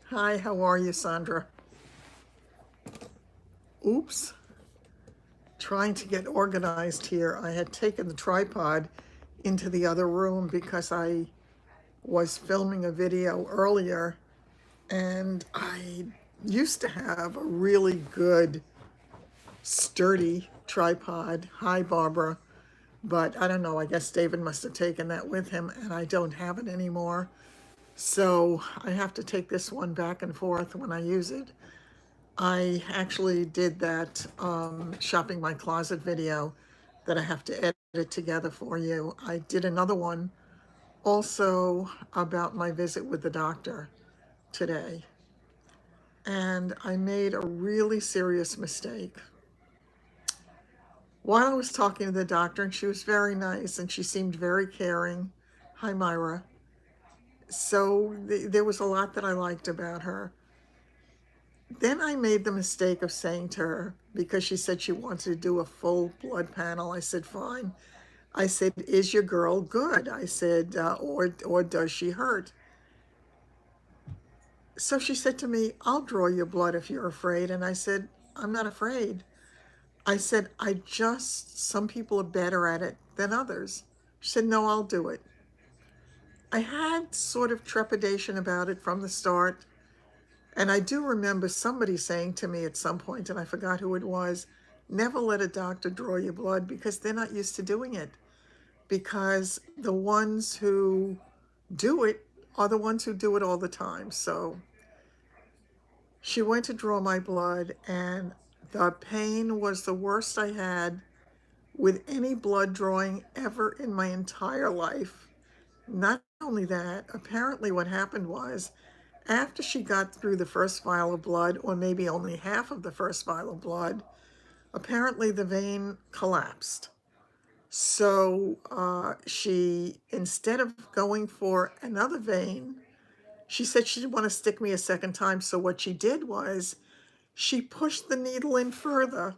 Hi, how are you, Sandra? Oops, trying to get organized here. I had taken the tripod into the other room because I was filming a video earlier, and I used to have a really good, sturdy tripod. Hi, Barbara. But I don't know, I guess David must have taken that with him, and I don't have it anymore. So I have to take this one back and forth when I use it. I actually did that shopping my closet video that I have to edit together for you. I did another one also about my visit with the doctor today. And I made a really serious mistake. While I was talking to the doctor, and she was very nice and she seemed very caring. Hi, Myra. So there was a lot that I liked about her. Then I made the mistake of saying to her, because she said she wanted to do a full blood panel, I said, fine. I said, is your girl good? I said, or does she hurt? So she said to me, I'll draw your blood if you're afraid. And I said, I'm not afraid. I said, some people are better at it than others. She said, no, I'll do it. I had sort of trepidation about it from the start. And I do remember somebody saying to me at some point, and I forgot who it was, never let a doctor draw your blood because they're not used to doing it. Because the ones who do it are the ones who do it all the time. So she went to draw my blood, and the pain was the worst I had with any blood drawing ever in my entire life. Not only that, apparently what happened was after she got through the first vial of blood, or maybe only half of the first vial of blood, apparently the vein collapsed. So she, instead of going for another vein, she said she didn't want to stick me a second time. So what she did was she pushed the needle in further,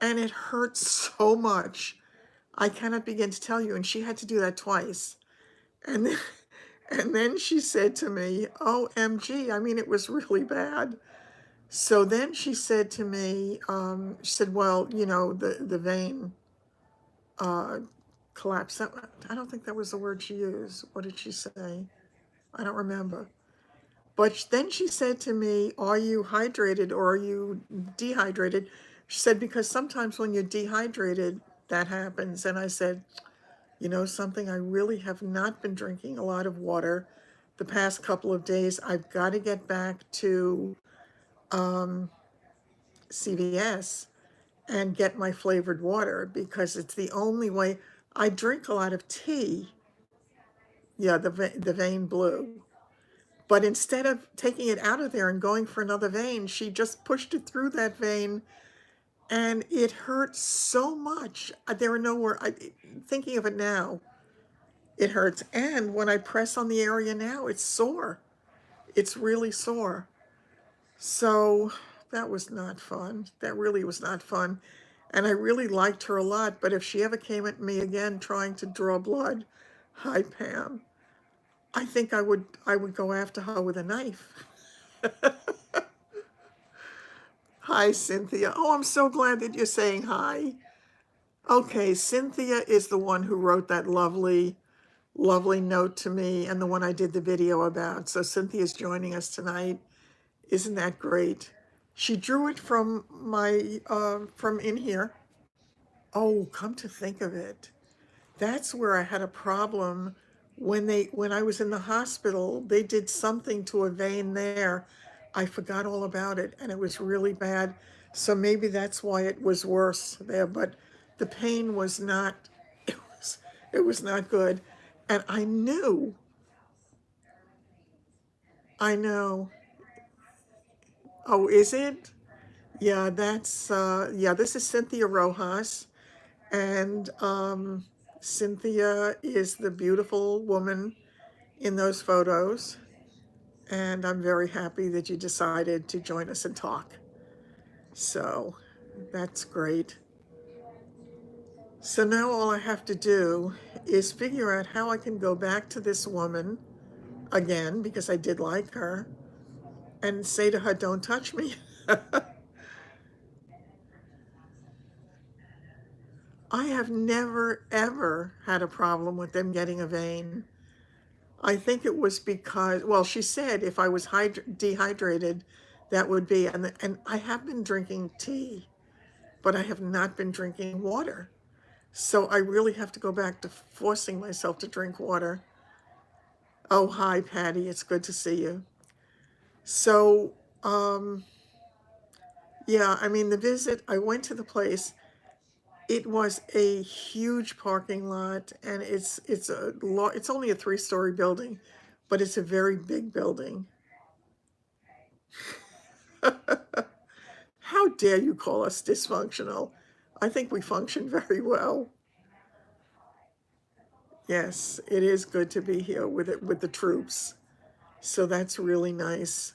and it hurt so much. I cannot begin to tell you. And she had to do that twice. And then, and then she said to me, OMG, I mean, it was really bad. So then she said to me, she said, well, you know, the vein uh, collapsed. I don't think that was the word she used. What did she say? I don't remember. But then she said to me, are you hydrated or are you dehydrated? She said, because sometimes when you're dehydrated, that happens. And I said, you know something, I really have not been drinking a lot of water the past couple of days. I've got to get back to CVS and get my flavored water because it's the only way. I drink a lot of tea. Yeah, the vein blue. But instead of taking it out of there and going for another vein, she just pushed it through that vein, and it hurt so much. There are no words. Thinking of it now, it hurts. And when I press on the area now, it's sore. It's really sore. So that was not fun. That really was not fun. And I really liked her a lot. But if she ever came at me again trying to draw blood, hi Pam, I think I would go after her with a knife. Hi, Cynthia. Oh, I'm so glad that you're saying hi. Okay, Cynthia is the one who wrote that lovely, lovely note to me and the one I did the video about. So Cynthia's joining us tonight. Isn't that great? She drew it from from in here. Oh, come to think of it, that's where I had a problem when I was in the hospital. They did something to a vein there. I forgot all about it, and it was really bad. So maybe that's why it was worse there. But the pain was not. It was not good, and I knew. I know. Oh, is it? Yeah, that's yeah. This is Cynthia Rojas, and Cynthia is the beautiful woman in those photos. And I'm very happy that you decided to join us and talk. So that's great. So now all I have to do is figure out how I can go back to this woman again, because I did like her, and say to her, don't touch me. I have never, ever had a problem with them getting a vein. I think it was because, well, she said if I was dehydrated, that would be, and I have been drinking tea, but I have not been drinking water. So I really have to go back to forcing myself to drink water. Oh, hi, Patty. It's good to see you. So, um, yeah, I mean, the visit, I went to the place. It was a huge parking lot, and it's only a 3-story building, but it's a very big building. How dare you call us dysfunctional? I think we function very well. Yes, it is good to be here with it with the troops. So that's really nice.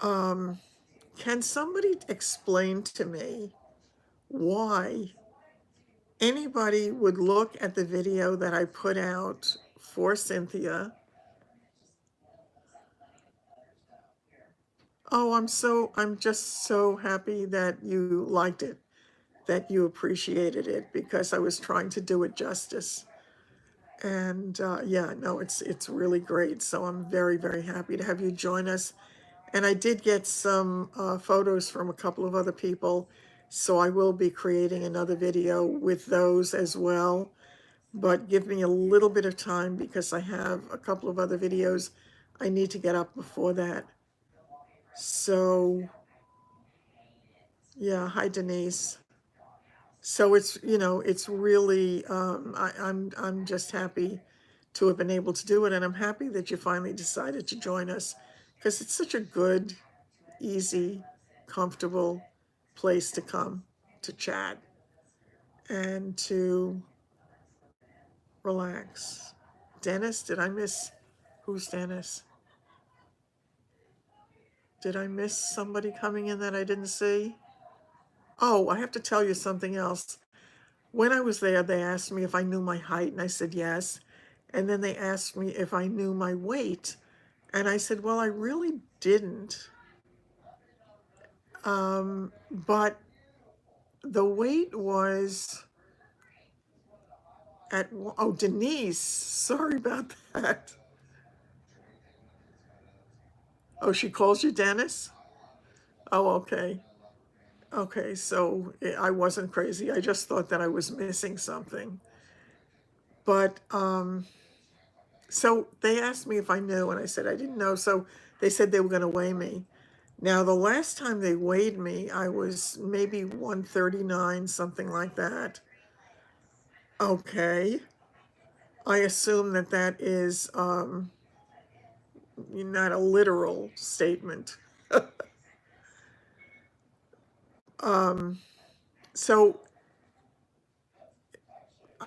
Um, can somebody explain to me why anybody would look at the video that I put out for Cynthia? Oh, I'm just so happy that you liked it, that you appreciated it, because I was trying to do it justice. And yeah, no, it's really great. So I'm very, very happy to have you join us. And I did get some photos from a couple of other people, so I will be creating another video with those as well. But give me a little bit of time because I have a couple of other videos I need to get up before that. So yeah, hi Denise. So it's really, I'm just happy to have been able to do it, and I'm happy that you finally decided to join us, because it's such a good, easy, comfortable place to come to chat and to relax. Dennis, did I miss, who's Dennis? Did I miss somebody coming in that I didn't see? Oh, I have to tell you something else. When I was there, they asked me if I knew my height, and I said yes. And then they asked me if I knew my weight, and I said, well, I really didn't. But the weight was at, oh, Denise, sorry about that. Oh, she calls you Dennis? Oh, okay. Okay, so I wasn't crazy. I just thought that I was missing something. But so they asked me if I knew, and I said I didn't know. So they said they were going to weigh me. Now, the last time they weighed me, I was maybe 139, something like that. Okay. I assume that that is not a literal statement. So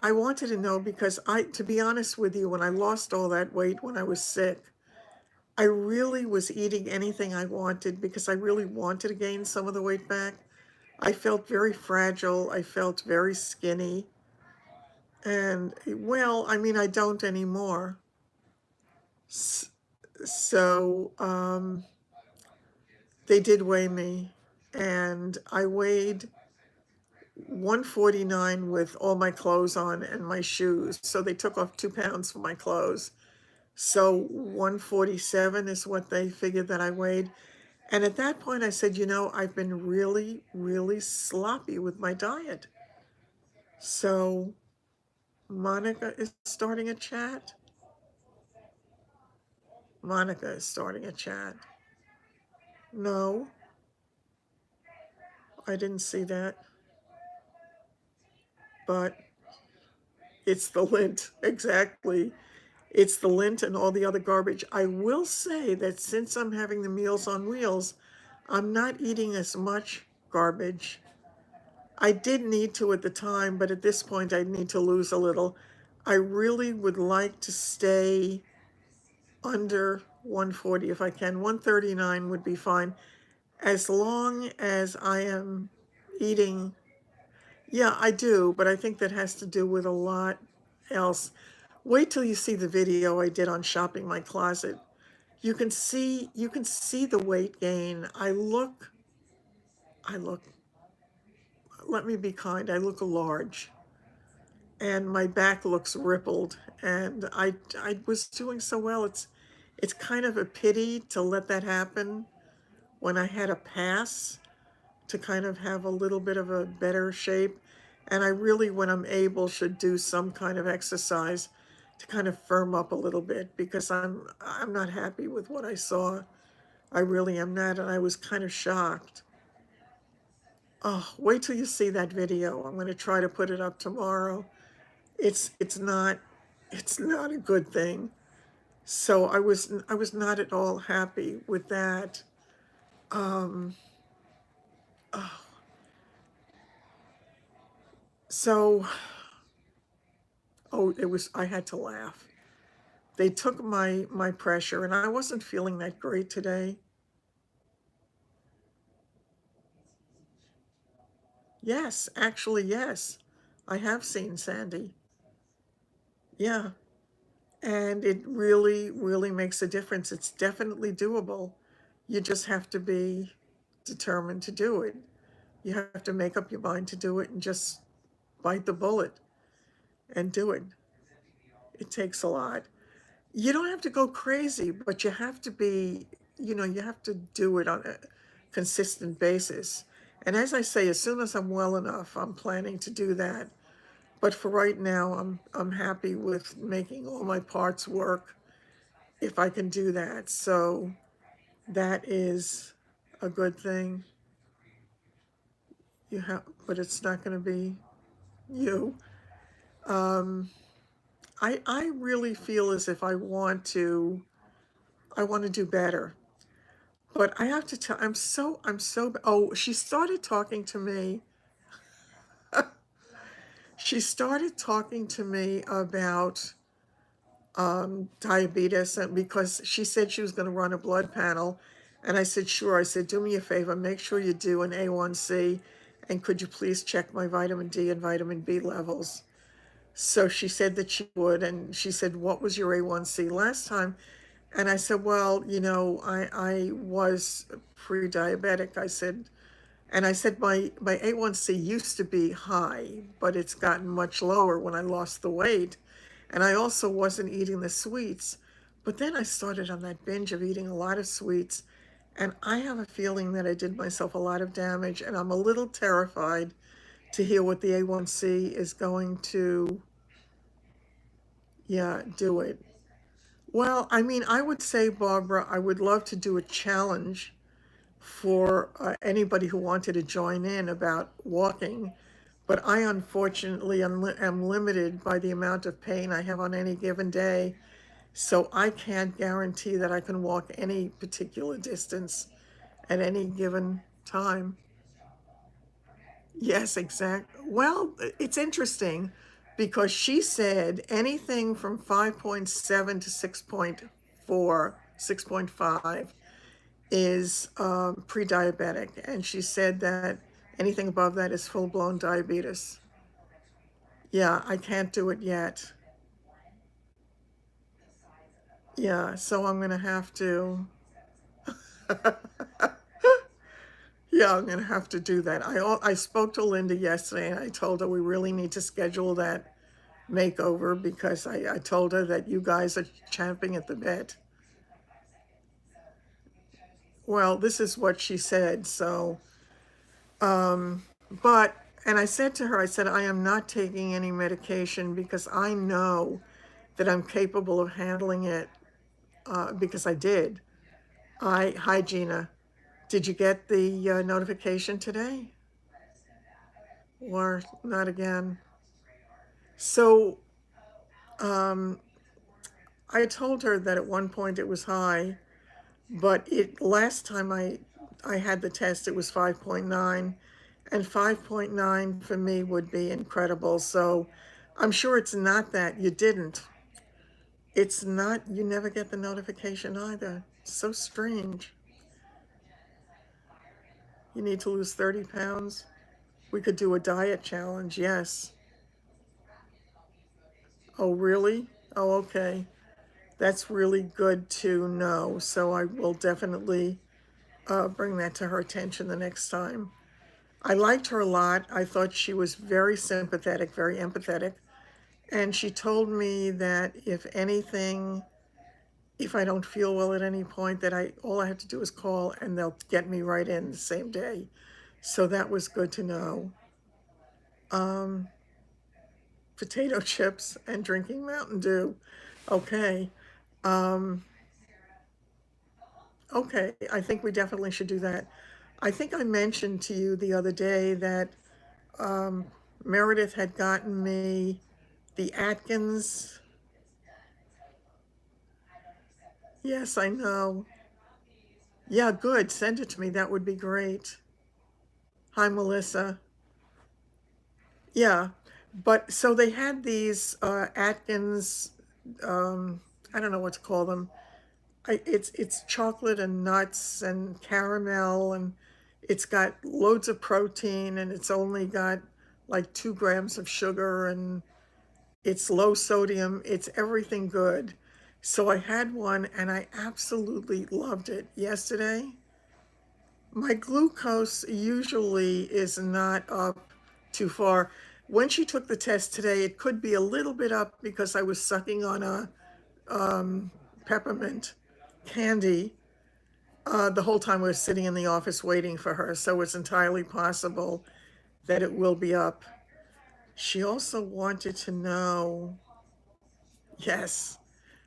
I wanted to know because to be honest with you, when I lost all that weight when I was sick, I really was eating anything I wanted because I really wanted to gain some of the weight back. I felt very fragile. I felt very skinny. And well, I mean, I don't anymore. So they did weigh me, and I weighed 149 with all my clothes on and my shoes. So they took off 2 pounds for my clothes. So 147 is what they figured that I weighed. And at that point, I said, I've been really, really sloppy with my diet. So Monica is starting a chat. Monica is starting a chat. No, I didn't see that. But it's the lint, exactly. It's the lint and all the other garbage. I will say that since I'm having the Meals on Wheels, I'm not eating as much garbage. I did need to at the time, but at this point I need to lose a little. I really would like to stay under 140 if I can. 139 would be fine, as long as I am eating. Yeah, I do, but I think that has to do with a lot else. Wait till you see the video I did on shopping my closet. you can see the weight gain. I look, let me be kind, I look large, and my back looks rippled, and I was doing so well. It's kind of a pity to let that happen when I had a pass to kind of have a little bit of a better shape. And I really, when I'm able, should do some kind of exercise to kind of firm up a little bit, because I'm not happy with what I saw. I really am not, and I was kind of shocked. Oh, wait till you see that video. I'm going to try to put it up tomorrow. It's not it's not a good thing. So I was not at all happy with that. Um, oh, so it was, I had to laugh. They took my pressure, and I wasn't feeling that great today. Yes, actually, yes. I have seen Sandy. Yeah. And it really, really makes a difference. It's definitely doable. You just have to be determined to do it. You have to make up your mind to do it and just bite the bullet and do it. It takes a lot. You don't have to go crazy, but you have to be, you have to do it on a consistent basis. And as I say, as soon as I'm well enough, I'm planning to do that. But for right now, I'm happy with making all my parts work if I can do that. So that is a good thing. But it's not going to be you. Um, I really feel as if I want to do better. But I have to tell, oh, she started talking to me. She started talking to me about diabetes, and because she said she was going to run a blood panel. And I said, sure. I said, do me a favor, make sure you do an A1C, and could you please check my vitamin D and vitamin B levels? So she said that she would, and she said, what was your A1C last time? And I said, well, I was pre-diabetic. I said my A1C used to be high, but it's gotten much lower when I lost the weight. And I also wasn't eating the sweets. But then I started on that binge of eating a lot of sweets. And I have a feeling that I did myself a lot of damage. And I'm a little terrified to hear what the A1C is going to, yeah, do it. Well, I mean, I would say, Barbara, I would love to do a challenge for anybody who wanted to join in about walking. But I unfortunately am limited by the amount of pain I have on any given day. So I can't guarantee that I can walk any particular distance at any given time. Yes, exactly. Well, it's interesting because she said anything from 5.7 to 6.4, 6.5 is pre-diabetic. And she said that anything above that is full-blown diabetes. Yeah, I can't do it yet. Yeah, so I'm gonna have to, yeah, I'm gonna have to do that. I spoke to Linda yesterday, and I told her we really need to schedule that makeover, because I told her that you guys are champing at the bit. Well, this is what she said. So, but, and I said to her, I said, I am not taking any medication because I know that I'm capable of handling it, because I did. Hi, Gina. Did you get the notification today? Or not again? So um, I told her that at one point it was high, but last time I had the test, it was 5.9, and 5.9 for me would be incredible. So I'm sure it's not that you didn't. It's not, you never get the notification either. It's so strange. You need to lose 30 pounds. We could do a diet challenge, yes. Oh, really? Oh, okay. That's really good to know. So I will definitely bring that to her attention the next time. I liked her a lot. I thought she was very sympathetic, very empathetic. And she told me that if anything, if I don't feel well at any point, that all I have to do is call and they'll get me right in the same day. So that was good to know. Um, Potato chips and drinking Mountain Dew. Okay. Um, okay. I think we definitely should do that. I think I mentioned to you the other day that um, Meredith had gotten me the Atkins. Yes, I know. Yeah, good. Send it to me. That would be great. Hi, Melissa. Yeah, but so they had these Atkins. Um, I don't know what to call them. It's chocolate and nuts and caramel, and it's got loads of protein, and it's only got like 2 grams of sugar, and it's low sodium. It's everything good. So I had one and I absolutely loved it yesterday. My glucose usually is not up too far. When she took the test today, it could be a little bit up because I was sucking on a peppermint candy the whole time we were sitting in the office waiting for her. So it's entirely possible that it will be up. She also wanted to know, yes,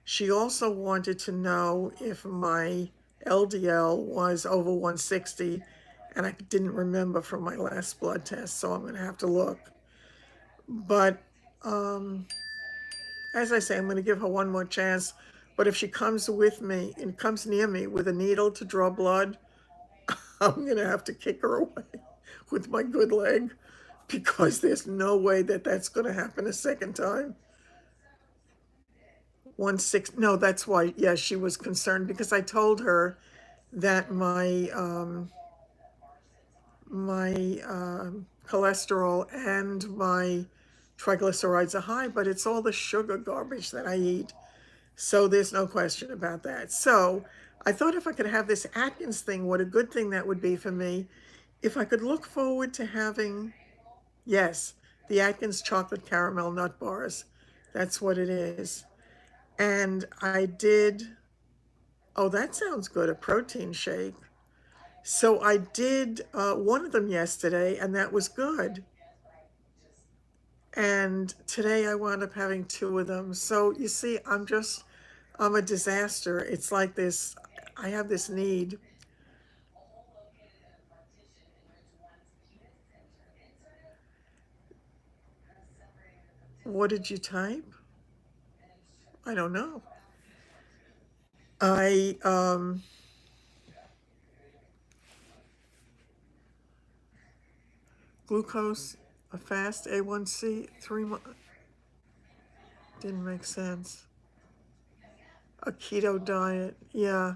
she also wanted to know if my LDL was over 160, and I didn't remember from my last blood test, so I'm going to have to look. But um, as I say, I'm going to give her one more chance. But if she comes with me and comes near me with a needle to draw blood, I'm going to have to kick her away with my good leg because there's no way that that's going to happen a second time. 160, no, that's why, yeah, she was concerned because I told her that my cholesterol and my triglycerides are high, but it's all the sugar garbage that I eat. So there's no question about that. So I thought if I could have this Atkins thing, what a good thing that would be for me. If I could look forward to having, yes, the Atkins chocolate caramel nut bars. That's what it is. And I did, oh, that sounds good, a protein shake. So I did one of them yesterday, and that was good. And today I wound up having two of them. So you see, I'm a disaster. It's like this, I have this need. What did you type? I don't know. I, glucose, a fast A1C, 3 months, didn't make sense. A keto diet, yeah.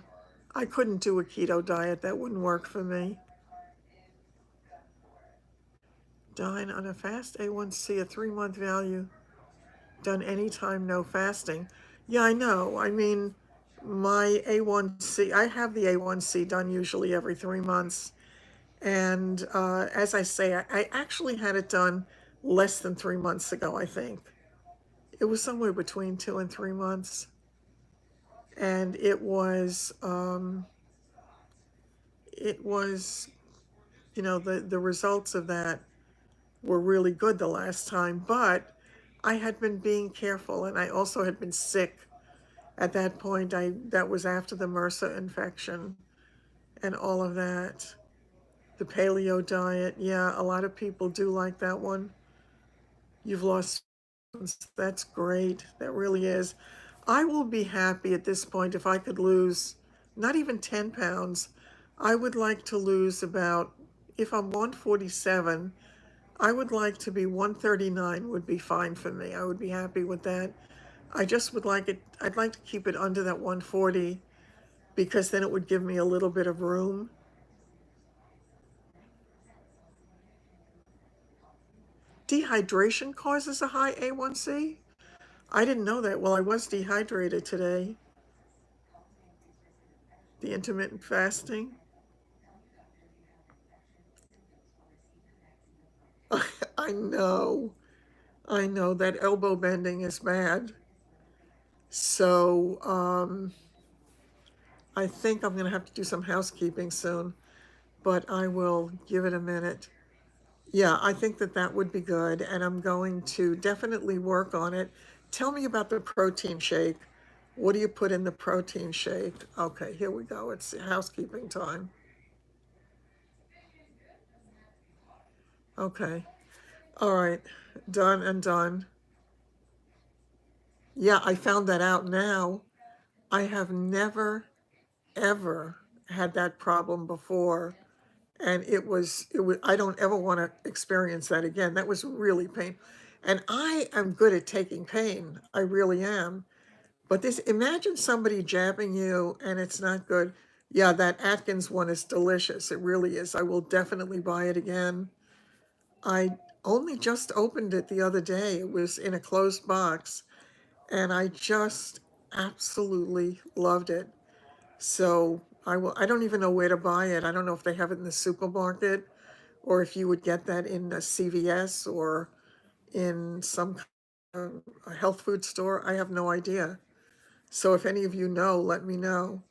I couldn't do a keto diet. That wouldn't work for me. Dine on a fast A1C, a 3 month value. Done anytime, no fasting. Yeah, I know. I mean, my A1C, I have the A1C done usually every 3 months. And as I say, I actually had it done less than 3 months ago, I think. It was somewhere between 2 and 3 months. And it was, the results of that were really good the last time, but I had been being careful and I also had been sick at that point. That was after the MRSA infection and all of that. The paleo diet, yeah, a lot of people do like that one. You've lost, that's great. That really is. I will be happy at this point if I could lose not even 10 pounds. I would like to lose about, if I'm 147, I would like to be 139 would be fine for me. I would be happy with that. I just would like it, I'd like to keep it under that 140 because then it would give me a little bit of room. Dehydration causes a high A1C? I didn't know that. Well, I was dehydrated today. The intermittent fasting. I know. I know that elbow bending is bad. So I think I'm going to have to do some housekeeping soon, but I will give it a minute. Yeah, I think that that would be good, and I'm going to definitely work on it. Tell me about the protein shake. What do you put in the protein shake? Okay, here we go. It's housekeeping time. Okay. All right. Done and done. Yeah, I found that out now. I have never, ever had that problem before. And it was, I don't ever want to experience that again. That was really painful. And I am good at taking pain. I really am. But this, imagine somebody jabbing you and it's not good. Yeah, that Atkins one is delicious. It really is. I will definitely buy it again. I only just opened it the other day. It was in a closed box and I just absolutely loved it. So I don't even know where to buy it. I don't know if they have it in the supermarket or if you would get that in a CVS or in some a health food store. I have no idea. So if any of you know, let me know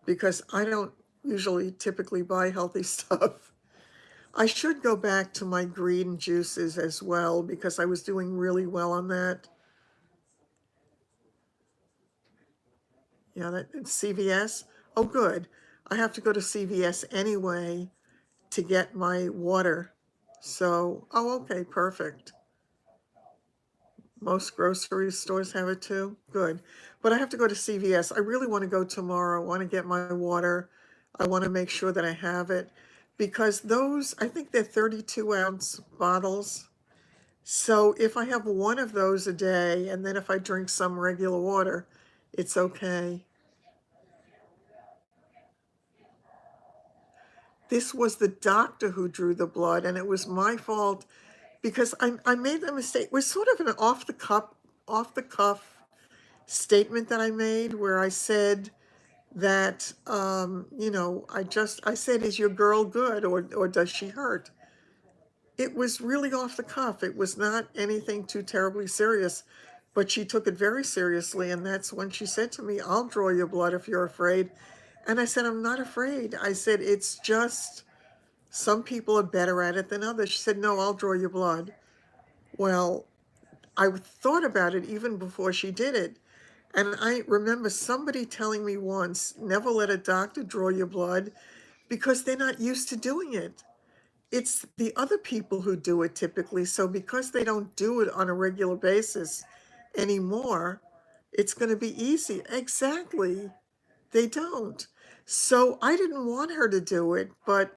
because I don't usually typically buy healthy stuff. I should go back to my green juices as well because I was doing really well on that. Yeah, that it's CVS. Oh, good. I have to go to CVS anyway to get my water. So, oh, okay, perfect. Most grocery stores have it too. Good. But I have to go to CVS. I really want to go tomorrow. I want to get my water. I want to make sure that I have it because those, I think they're 32-ounce bottles. So if I have one of those a day and then if I drink some regular water, it's okay. This was the doctor who drew the blood and it was my fault because I made the mistake. It was sort of an off the cuff statement that I made where I said that, I said, is your girl good or does she hurt? It was really off the cuff. It was not anything too terribly serious, but she took it very seriously. And that's when she said to me, I'll draw your blood if you're afraid. And I said, I'm not afraid. I said, it's just some people are better at it than others. She said, no, I'll draw your blood. Well, I thought about it even before she did it. And I remember somebody telling me once, never let a doctor draw your blood because they're not used to doing it. It's the other people who do it typically. So because they don't do it on a regular basis anymore, it's going to be easy. Exactly. They don't. So I didn't want her to do it, but